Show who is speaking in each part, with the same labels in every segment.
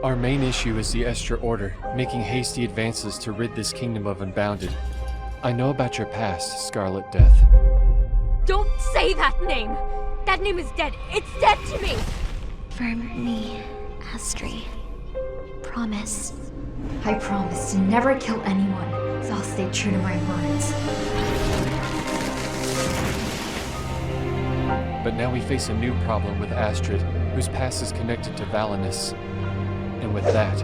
Speaker 1: Our main issue is the Estra Order, making hasty advances to rid this kingdom of Unbounded. I know about your past, Scarlet Death.
Speaker 2: Don't say that name! That name is dead. It's dead to me!
Speaker 3: For me, Astrid. Promise. I promise to never kill anyone, so I'll stay true to my words.
Speaker 1: But now we face a new problem with Astrid, whose past is connected to Valinus. And with that,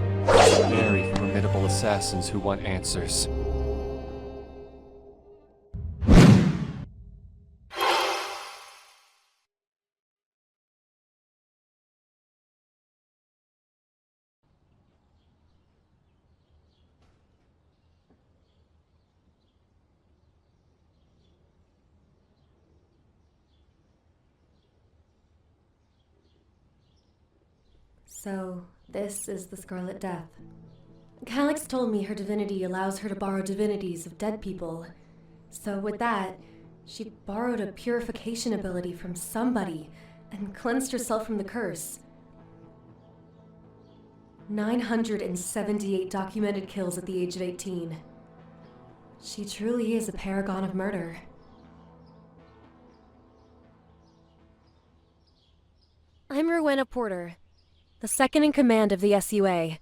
Speaker 1: very formidable assassins who want answers.
Speaker 4: So, this is the Scarlet Death. Calix told me her divinity allows her to borrow divinities of dead people. So with that, she borrowed a purification ability from somebody and cleansed herself from the curse. 978 documented kills at the age of 18. She truly is a paragon of murder. I'm Rowena Porter, the second in command of the SUA.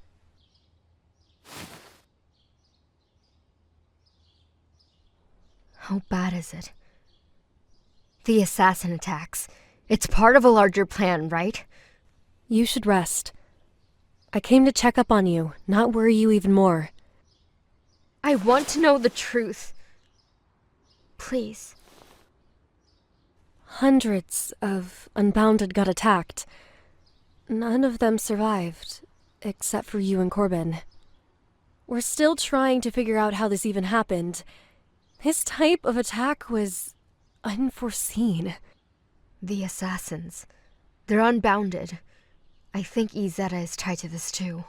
Speaker 5: How bad is it? The assassin attacks. It's part of a larger plan, right?
Speaker 4: You should rest. I came to check up on you, not worry you even more.
Speaker 5: I want to know the truth. Please.
Speaker 4: Hundreds of Unbounded got attacked. None of them survived, except for you and Corbin. We're still trying to figure out how this even happened. This type of attack was unforeseen.
Speaker 5: The assassins. They're Unbounded. I think Izetta is tied to this too.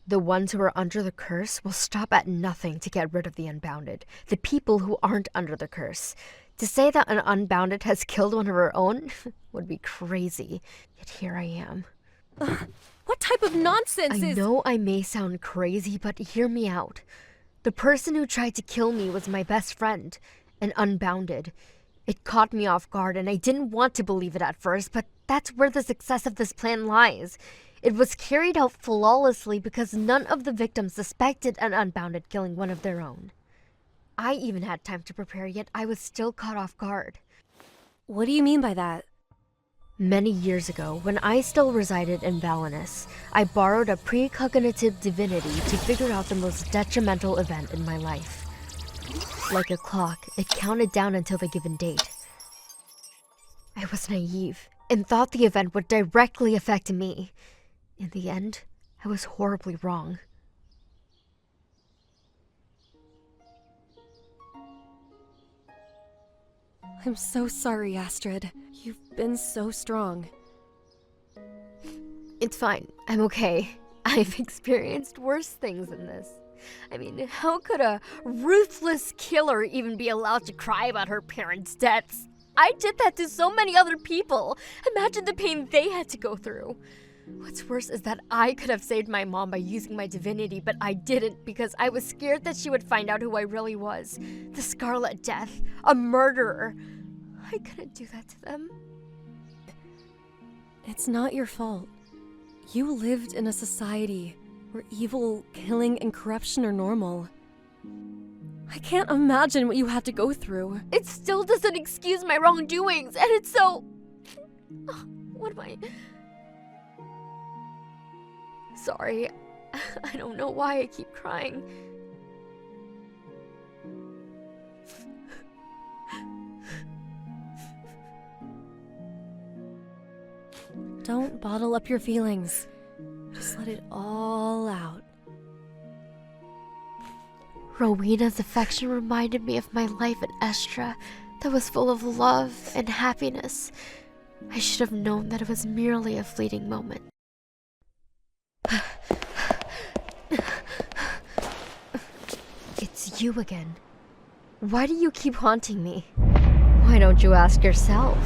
Speaker 5: The ones who are under the curse will stop at nothing to get rid of the Unbounded. The people who aren't under the curse. To say that an Unbounded has killed one of her own would be crazy. Yet here I am.
Speaker 4: What type of nonsense is—
Speaker 5: I know I may sound crazy, but hear me out. The person who tried to kill me was my best friend, an Unbounded. It caught me off guard, and I didn't want to believe it at first, but that's where the success of this plan lies. It was carried out flawlessly because none of the victims suspected an Unbounded killing one of their own. I even had time to prepare, yet I was still caught off guard.
Speaker 4: What do you mean by that?
Speaker 5: Many years ago, when I still resided in Valinus, I borrowed a precognitive divinity to figure out the most detrimental event in my life. Like a clock, it counted down until the given date. I was naive and thought the event would directly affect me. In the end, I was horribly wrong.
Speaker 4: I'm so sorry, Astrid. You've been so strong.
Speaker 5: It's fine. I'm okay. I've experienced worse things than this. I mean, how could a ruthless killer even be allowed to cry about her parents' deaths? I did that to so many other people. Imagine the pain they had to go through. What's worse is that I could have saved my mom by using my divinity, but I didn't because I was scared that she would find out who I really was. The Scarlet Death, a murderer. I couldn't do that to them.
Speaker 4: It's not your fault. You lived in a society where evil, killing, and corruption are normal. I can't imagine what you had to go through.
Speaker 5: It still doesn't excuse my wrongdoings, and it's so... What am I... Sorry. I don't know why I keep crying.
Speaker 4: Don't bottle up your feelings. Just let it all out.
Speaker 5: Rowena's affection reminded me of my life at Estra that was full of love and happiness. I should have known that it was merely a fleeting moment. It's you again. Why do you keep haunting me? Why don't you ask yourself?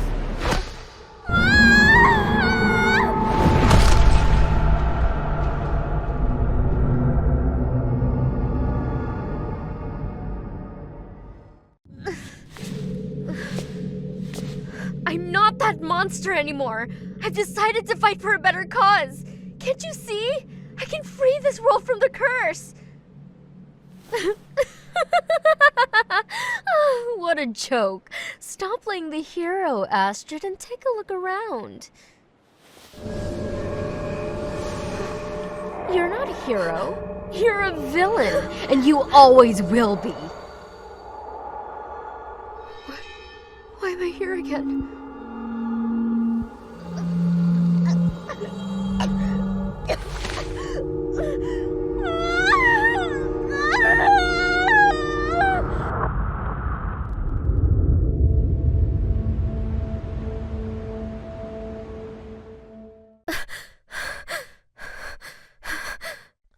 Speaker 5: that monster anymore. I've decided to fight for a better cause. Can't you see? I can free this world from the curse. Oh, what a joke. Stop playing the hero, Astrid, and take a look around. You're not a hero. You're a villain, and you always will be. Why am I here again?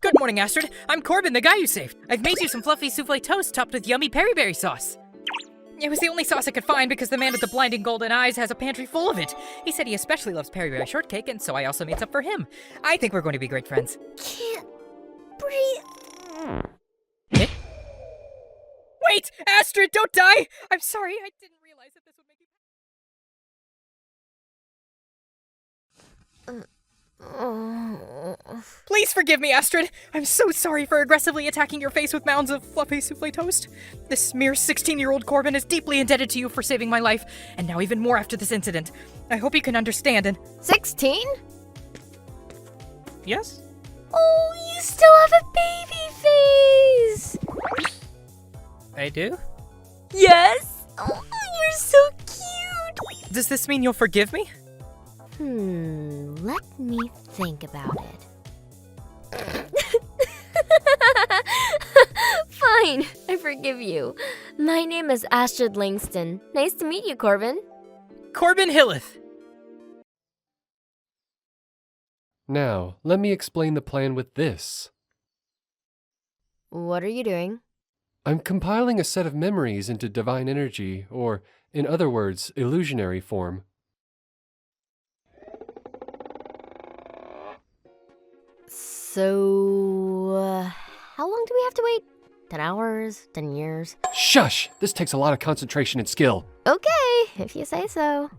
Speaker 6: Good morning, Astrid. I'm Corbin, the guy you saved. I've made you some fluffy souffle toast topped with yummy peri-berry sauce. It was the only sauce I could find because the man with the blinding golden eyes has a pantry full of it. He said he especially loves peri-berry shortcake, and so I also made some for him. I think we're going to be great friends.
Speaker 5: Can't breathe.
Speaker 6: Eh? Wait! Astrid, don't die! I'm sorry, I didn't realize that this would make you... Please forgive me, Astrid. I'm so sorry for aggressively attacking your face with mounds of fluffy souffle toast. This mere 16-year-old Corbin is deeply indebted to you for saving my life, and now even more after this incident. I hope you can understand and...
Speaker 5: 16?
Speaker 6: Yes?
Speaker 5: Oh, you still have a baby face!
Speaker 6: I do?
Speaker 5: Yes! Oh, you're so cute!
Speaker 6: Does this mean you'll forgive me?
Speaker 5: Let me think about it. Fine, I forgive you. My name is Astrid Langston. Nice to meet you, Corbin.
Speaker 6: Corbin Hilleth.
Speaker 1: Now, let me explain the plan with this.
Speaker 5: What are you doing?
Speaker 1: I'm compiling a set of memories into divine energy, or, in other words, illusionary form.
Speaker 5: So, how long do we have to wait? 10 hours? 10 years?
Speaker 1: Shush! This takes a lot of concentration and skill.
Speaker 5: Okay, if you say so.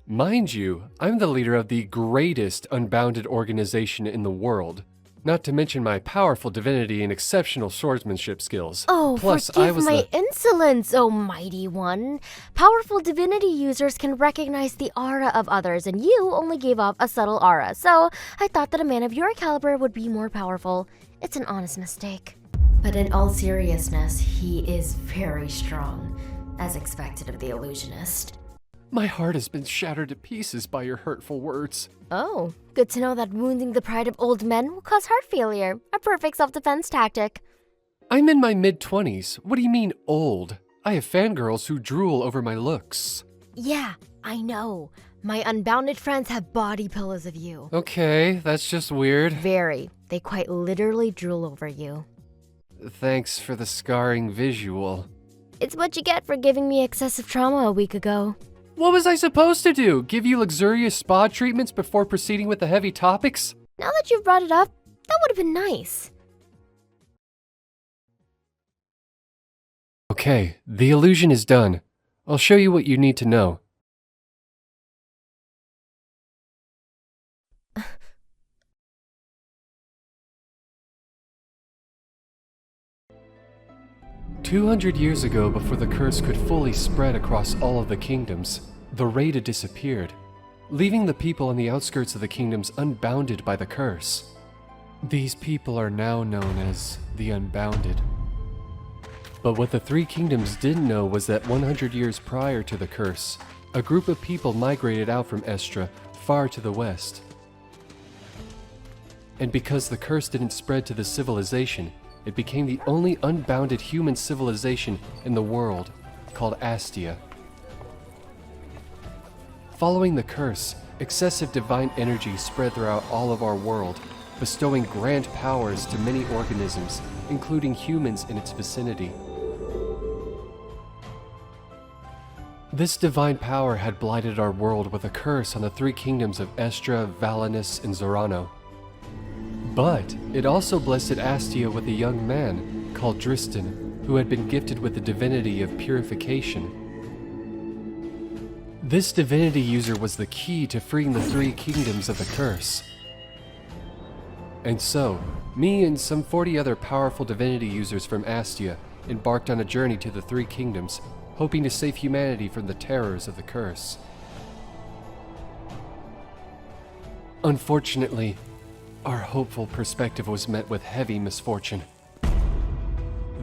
Speaker 1: Mind you, I'm the leader of the greatest Unbounded organization in the world. Not to mention my powerful divinity and exceptional swordsmanship skills.
Speaker 5: Oh,
Speaker 1: Plus,
Speaker 5: forgive my insolence, oh mighty one. Powerful divinity users can recognize the aura of others, and you only gave off a subtle aura, so I thought that a man of your caliber would be more powerful. It's an honest mistake. But in all seriousness, he is very strong, as expected of the Illusionist.
Speaker 1: My heart has been shattered to pieces by your hurtful words.
Speaker 5: Oh, good to know that wounding the pride of old men will cause heart failure, a perfect self-defense tactic.
Speaker 1: I'm in my mid-20s. What do you mean, old? I have fangirls who drool over my looks.
Speaker 5: Yeah, I know. My Unbounded friends have body pillows of you.
Speaker 1: Okay, that's just weird.
Speaker 5: Very. They quite literally drool over you.
Speaker 1: Thanks for the scarring visual.
Speaker 5: It's what you get for giving me excessive trauma a week ago.
Speaker 1: What was I supposed to do? Give you luxurious spa treatments before proceeding with the heavy topics?
Speaker 5: Now that you've brought it up, that would have been nice.
Speaker 1: Okay, the illusion is done. I'll show you what you need to know. "200 years ago, before the curse could fully spread across all of the kingdoms, the raid had disappeared, leaving the people on the outskirts of the kingdoms unbounded by the curse. These people are now known as the Unbounded. But what the three kingdoms didn't know was that 100 years prior to the curse, a group of people migrated out from Estra, far to the west. And because the curse didn't spread to the civilization, it became the only unbounded human civilization in the world, called Astia. Following the curse, excessive divine energy spread throughout all of our world, bestowing grand powers to many organisms, including humans in its vicinity. This divine power had blighted our world with a curse on the three kingdoms of Estra, Valinus, and Zorano. But it also blessed Astia with a young man called Dristan, who had been gifted with the divinity of purification. This divinity user was the key to freeing the three kingdoms of the curse. And so, me and some 40 other powerful divinity users from Astia embarked on a journey to the three kingdoms, hoping to save humanity from the terrors of the curse. Unfortunately, our hopeful perspective was met with heavy misfortune.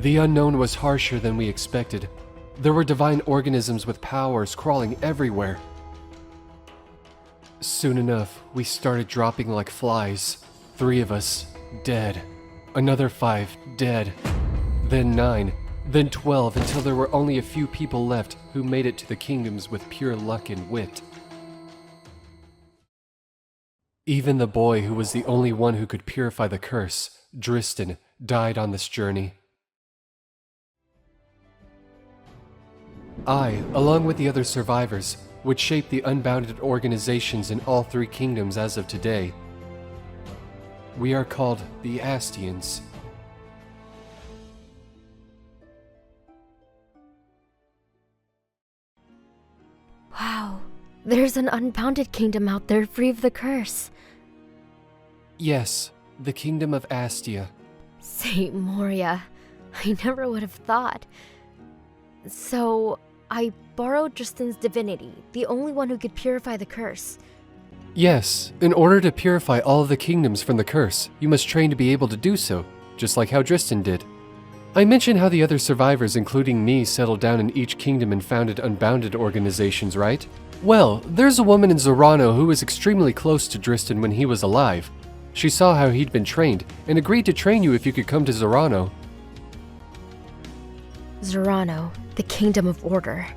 Speaker 1: The unknown was harsher than we expected. There were divine organisms with powers crawling everywhere. Soon enough, we started dropping like flies. 3 of us, dead. Another 5, dead. Then 9, then 12, until there were only a few people left who made it to the kingdoms with pure luck and wit. Even the boy who was the only one who could purify the curse, Dristan, died on this journey. I, along with the other survivors, would shape the Unbounded organizations in all 3 kingdoms as of today. We are called the Astians.
Speaker 5: Wow, there's an Unbounded kingdom out there free of the curse.
Speaker 1: Yes, the kingdom of Astia.
Speaker 5: Saint Moria. I never would have thought. So, I borrowed Tristan's divinity, the only one who could purify the curse.
Speaker 1: Yes, in order to purify all of the kingdoms from the curse, you must train to be able to do so, just like how Dristan did. I mentioned how the other survivors, including me, settled down in each kingdom and founded Unbounded organizations, right? Well, there's a woman in Zorano who was extremely close to Dristan when he was alive. She saw how he'd been trained, and agreed to train you if you could come to Zorano.
Speaker 5: Zorano, the Kingdom of Order.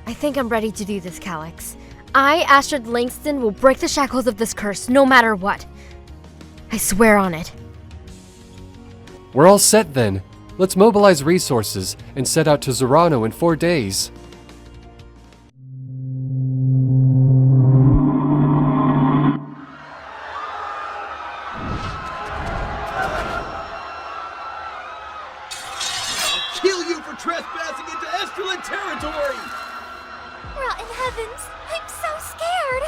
Speaker 5: I think I'm ready to do this, Calix. I, Astrid Langston, will break the shackles of this curse, no matter what. I swear on it.
Speaker 1: We're all set then. Let's mobilize resources and set out to Zorano in 4 days.
Speaker 7: Kill you for trespassing into Estrelin territory!
Speaker 2: Rotten heavens, I'm so scared!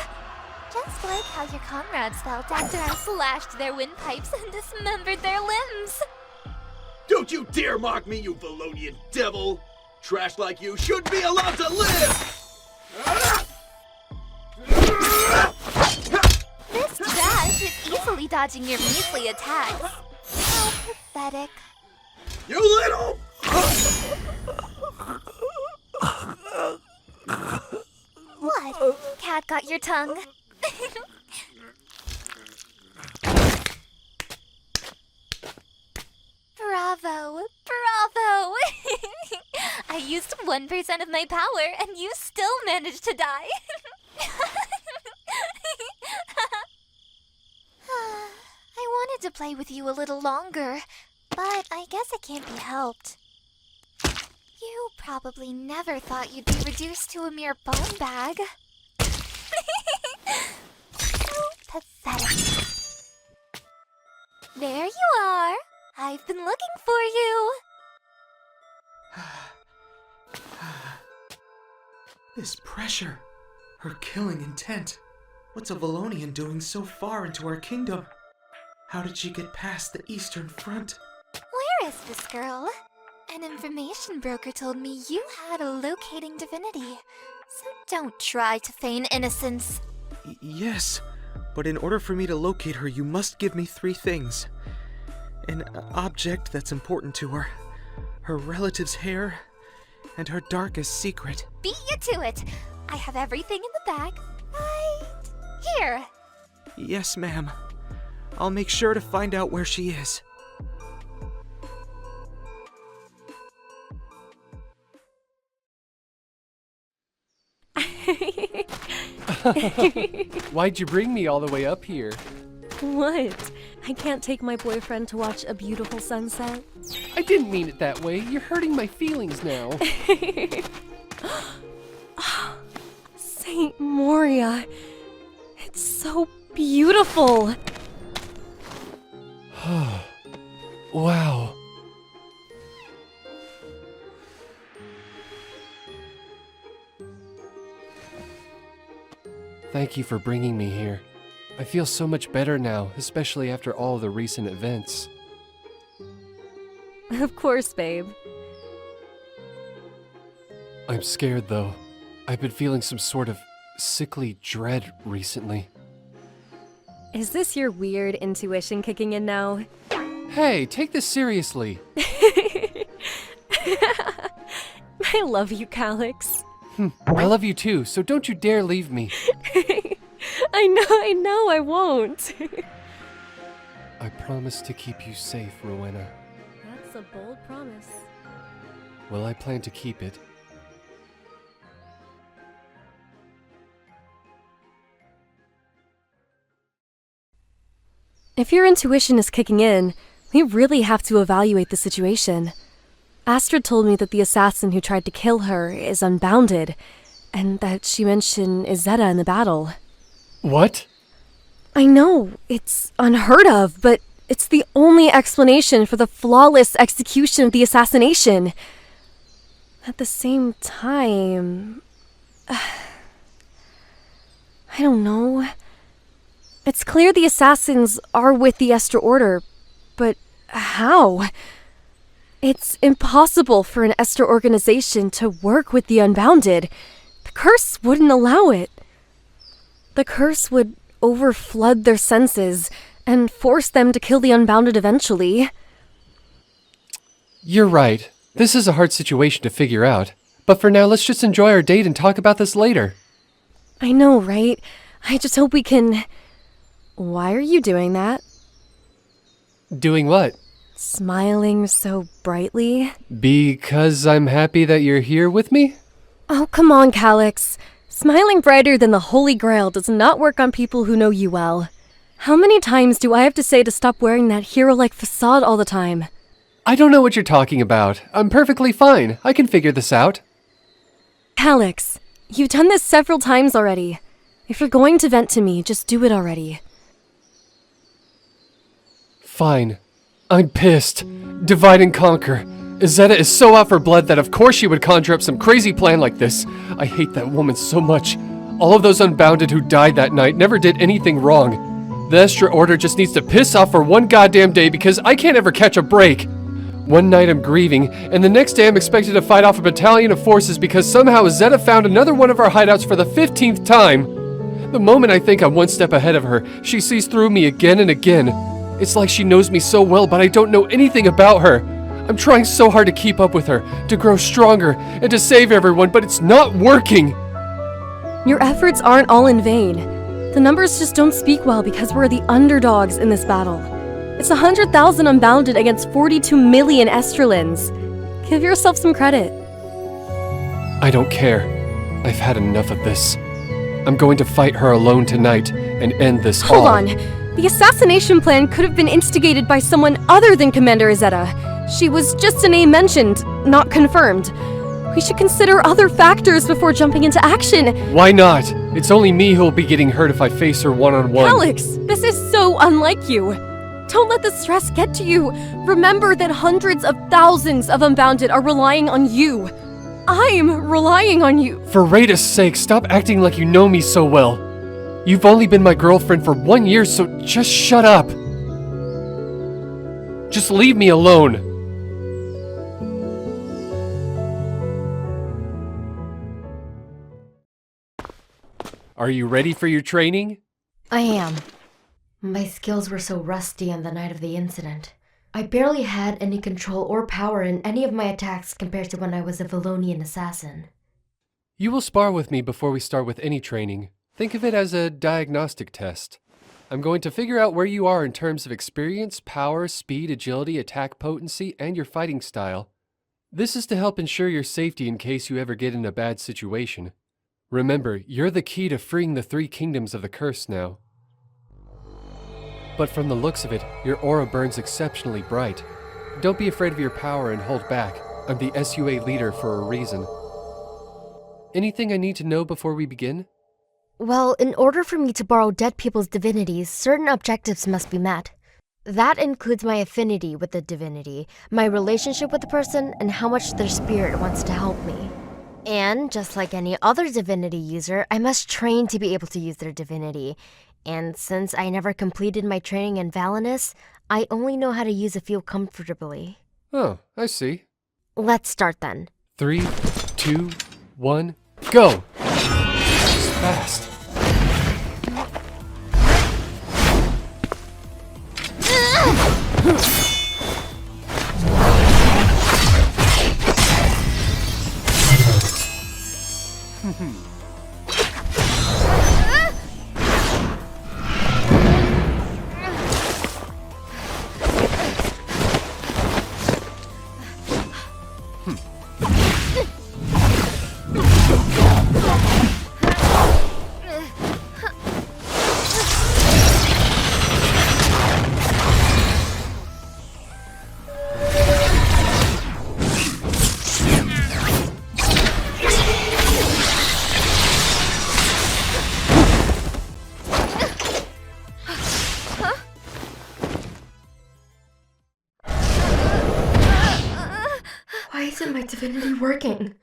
Speaker 2: Just like how your comrades felt after I slashed their windpipes and dismembered their limbs.
Speaker 7: Don't you dare mock me, you Valonian devil! Trash like you should be allowed to live!
Speaker 2: This trash is easily dodging your measly attacks. How pathetic.
Speaker 7: You little...
Speaker 2: What? Cat got your tongue? Bravo! Bravo! I used 1% of my power and you still managed to die. I wanted to play with you a little longer, but I guess it can't be helped. You probably never thought you'd be reduced to a mere bone bag. So pathetic. There you are. I've been looking for you.
Speaker 8: This pressure, her killing intent. What's a Valonian doing so far into our kingdom? How did she get past the Eastern Front?
Speaker 2: Where is this girl? An information broker told me you had a locating divinity. So don't try to feign innocence.
Speaker 8: Yes, but in order for me to locate her, you must give me 3 things. An object that's important to her, her relative's hair, and her darkest secret.
Speaker 2: Beat you to it! I have everything in the bag. Right here.
Speaker 8: Yes, ma'am. I'll make sure to find out where she is.
Speaker 1: Why'd you bring me all the way up here?
Speaker 4: What? I can't take my boyfriend to watch a beautiful sunset?
Speaker 1: I didn't mean it that way. You're hurting my feelings now.
Speaker 4: Saint Moria. It's so beautiful.
Speaker 1: Wow. Thank you for bringing me here. I feel so much better now, especially after all the recent events.
Speaker 4: Of course, babe.
Speaker 1: I'm scared, though. I've been feeling some sort of sickly dread recently.
Speaker 4: Is this your weird intuition kicking in now?
Speaker 1: Hey, take this seriously.
Speaker 4: I love you, Calix.
Speaker 1: I love you too, so don't you dare leave me.
Speaker 4: I know, I won't.
Speaker 1: I promise to keep you safe, Rowena.
Speaker 4: That's a bold promise.
Speaker 1: Well, I plan to keep it.
Speaker 4: If your intuition is kicking in, we really have to evaluate the situation. Astrid told me that the assassin who tried to kill her is unbounded, and that she mentioned Izetta in the battle.
Speaker 1: What?
Speaker 4: I know, it's unheard of, but it's the only explanation for the flawless execution of the assassination. At the same time... I don't know. It's clear the assassins are with the Estra Order, but how? It's impossible for an Estra organization to work with the Unbounded. The curse wouldn't allow it. The curse would overflood their senses and force them to kill the Unbounded eventually.
Speaker 1: You're right. This is a hard situation to figure out. But for now, let's just enjoy our date and talk about this later.
Speaker 4: I know, right? I just hope we can... Why are you doing that?
Speaker 1: Doing what?
Speaker 4: Smiling so brightly?
Speaker 1: Because I'm happy that you're here with me?
Speaker 4: Oh, come on, Calix. Smiling brighter than the Holy Grail does not work on people who know you well. How many times do I have to say to stop wearing that hero-like facade all the time?
Speaker 1: I don't know what you're talking about. I'm perfectly fine. I can figure this out.
Speaker 4: Calix, you've done this several times already. If you're going to vent to me, just do it already.
Speaker 1: Fine. I'm pissed. Divide and conquer. Izetta is so out for blood that of course she would conjure up some crazy plan like this. I hate that woman so much. All of those Unbounded who died that night never did anything wrong. The Estra Order just needs to piss off for one goddamn day because I can't ever catch a break. One night I'm grieving, and the next day I'm expected to fight off a battalion of forces because somehow Izetta found another one of our hideouts for the 15th time. The moment I think I'm one step ahead of her, she sees through me again and again. It's like she knows me so well, but I don't know anything about her. I'm trying so hard to keep up with her, to grow stronger, and to save everyone, but it's not working!
Speaker 4: Your efforts aren't all in vain. The numbers just don't speak well because we're the underdogs in this battle. It's 100,000 Unbounded against 42 million Estrelins. Give yourself some credit.
Speaker 1: I don't care. I've had enough of this. I'm going to fight her alone tonight and end this all.
Speaker 4: Hold on. The assassination plan could have been instigated by someone other than Commander Izetta. She was just a name mentioned, not confirmed. We should consider other factors before jumping into action.
Speaker 1: Why not? It's only me who'll be getting hurt if I face her one-on-one.
Speaker 4: Calix, this is so unlike you. Don't let the stress get to you. Remember that hundreds of thousands of Unbounded are relying on you. I'm relying on you.
Speaker 1: For Rada's sake, stop acting like you know me so well. You've only been my girlfriend for 1 year, so just shut up. Just leave me alone. Are you ready for your training?
Speaker 3: I am. My skills were so rusty on the night of the incident. I barely had any control or power in any of my attacks compared to when I was a Valonian assassin.
Speaker 1: You will spar with me before we start with any training. Think of it as a diagnostic test. I'm going to figure out where you are in terms of experience, power, speed, agility, attack potency, and your fighting style. This is to help ensure your safety in case you ever get in a bad situation. Remember, you're the key to freeing the 3 kingdoms of the curse now. But from the looks of it, your aura burns exceptionally bright. Don't be afraid of your power and hold back. I'm the SUA leader for a reason. Anything I need to know before we begin?
Speaker 3: Well, in order for me to borrow dead people's divinities, certain objectives must be met. That includes my affinity with the divinity, my relationship with the person, and how much their spirit wants to help me. And just like any other divinity user, I must train to be able to use their divinity. And since I never completed my training in Valinus, I only know how to use a few comfortably.
Speaker 1: Oh, I see.
Speaker 3: Let's start then.
Speaker 1: 3, 2, 1, go! It's fast.
Speaker 3: Why isn't my divinity working?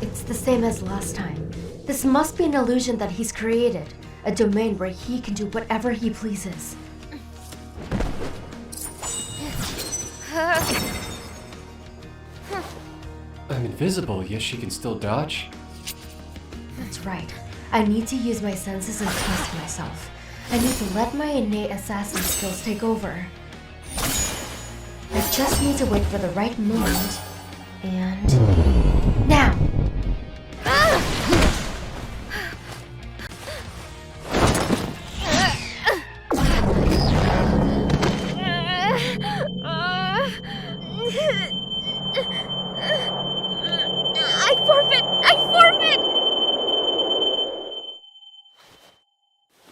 Speaker 3: It's the same as last time. This must be an illusion that he's created. A domain where he can do whatever he pleases.
Speaker 1: I'm invisible, yet she can still dodge?
Speaker 3: That's right. I need to use my senses and trust myself. I need to let my innate assassin skills take over. I just need to wait for the right moment. And... now!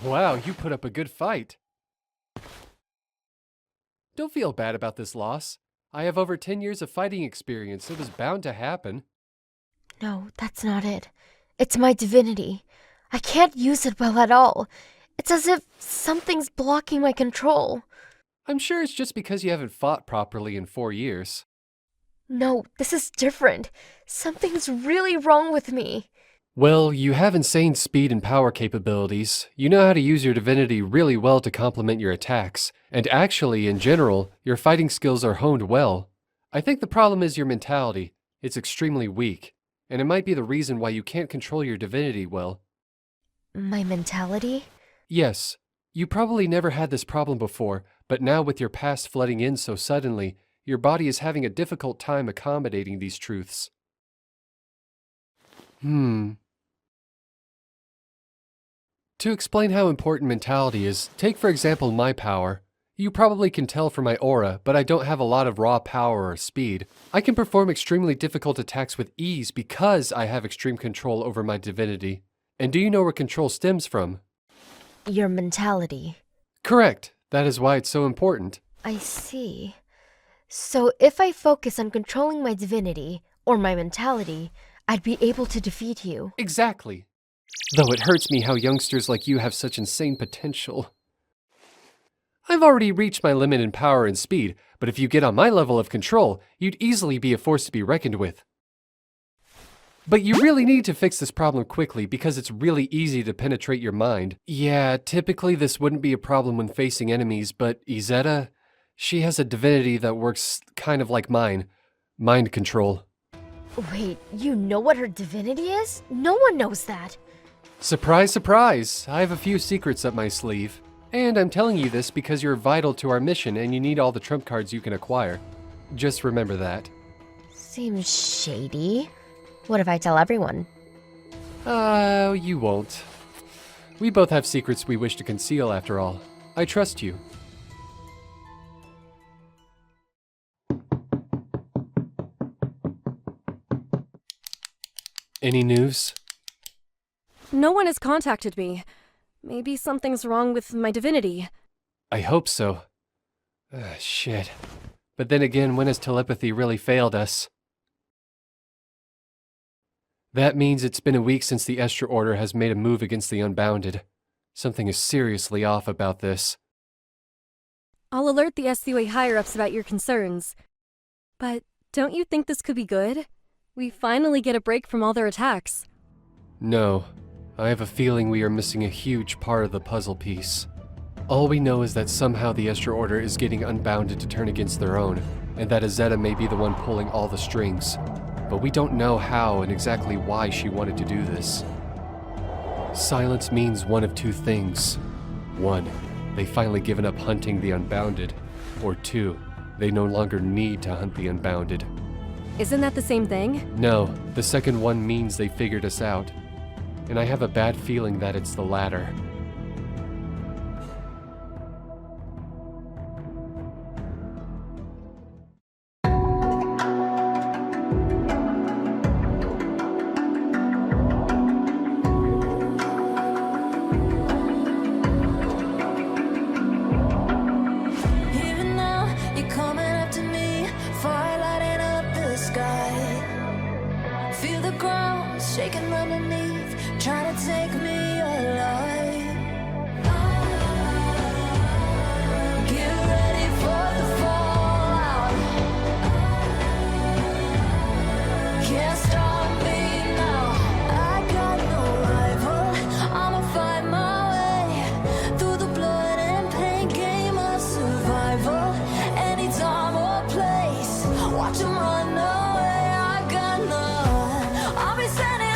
Speaker 1: Wow, you put up a good fight. Don't feel bad about this loss. I have over 10 years of fighting experience. It was bound to happen.
Speaker 3: No, that's not it. It's my divinity. I can't use it well at all. It's as if something's blocking my control.
Speaker 1: I'm sure it's just because you haven't fought properly in 4 years.
Speaker 3: No, this is different. Something's really wrong with me.
Speaker 1: Well, you have insane speed and power capabilities. You know how to use your divinity really well to complement your attacks. And actually, in general, your fighting skills are honed well. I think the problem is your mentality. It's extremely weak. And it might be the reason why you can't control your divinity well.
Speaker 3: My mentality?
Speaker 1: Yes. You probably never had this problem before, but now with your past flooding in so suddenly, your body is having a difficult time accommodating these truths. To explain how important mentality is, take for example my power. You probably can tell from my aura, but I don't have a lot of raw power or speed. I can perform extremely difficult attacks with ease because I have extreme control over my divinity. And do you know where control stems from?
Speaker 3: Your mentality.
Speaker 1: Correct. That is why it's so important.
Speaker 3: I see. So if I focus on controlling my divinity, or my mentality, I'd be able to defeat you.
Speaker 1: Exactly. Though it hurts me how youngsters like you have such insane potential. I've already reached my limit in power and speed, but if you get on my level of control, you'd easily be a force to be reckoned with. But you really need to fix this problem quickly because it's really easy to penetrate your mind. Yeah, typically this wouldn't be a problem when facing enemies, but Izetta, she has a divinity that works kind of like mine. Mind control.
Speaker 3: Wait, you know what her divinity is? No one knows that.
Speaker 1: Surprise, surprise! I have a few secrets up my sleeve. And I'm telling you this because you're vital to our mission and you need all the trump cards you can acquire. Just remember that.
Speaker 3: Seems shady. What if I tell everyone?
Speaker 1: You won't. We both have secrets we wish to conceal after all. I trust you. Any news?
Speaker 4: No one has contacted me. Maybe something's wrong with my divinity.
Speaker 1: I hope so. Shit. But then again, when has telepathy really failed us? That means it's been a week since the Estra Order has made a move against the Unbounded. Something is seriously off about this.
Speaker 4: I'll alert the NotZoey higher-ups about your concerns. But don't you think this could be good? We finally get a break from all their attacks.
Speaker 1: No. I have a feeling we are missing a huge part of the puzzle piece. All we know is that somehow the Estra Order is getting Unbounded to turn against their own, and that Azeta may be the one pulling all the strings. But we don't know how and exactly why she wanted to do this. Silence means one of two things. 1, they've finally given up hunting the Unbounded. Or 2, they no longer need to hunt the Unbounded.
Speaker 4: Isn't that the same thing?
Speaker 1: No, the second one means they figured us out. And I have a bad feeling that it's the latter.
Speaker 9: Shaking underneath, trying to take me alive. Get ready for the fallout. Can't stop me now. I got no rival. I'ma find my way through the blood and pain game of survival. Anytime or place, watch 'em run away. I got none. I'll be standing.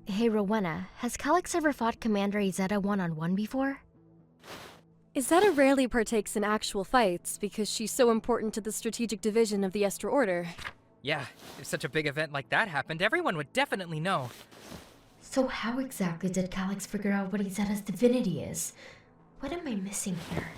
Speaker 3: Hey Rowena, has Calix ever fought Commander Azeta one-on-one before?
Speaker 4: Azeta rarely partakes in actual fights because she's so important to the strategic division of the Estra Order.
Speaker 6: Yeah, if such a big event like that happened, everyone would definitely know.
Speaker 3: So how exactly did Calix figure out what Azeta's divinity is? What am I missing here?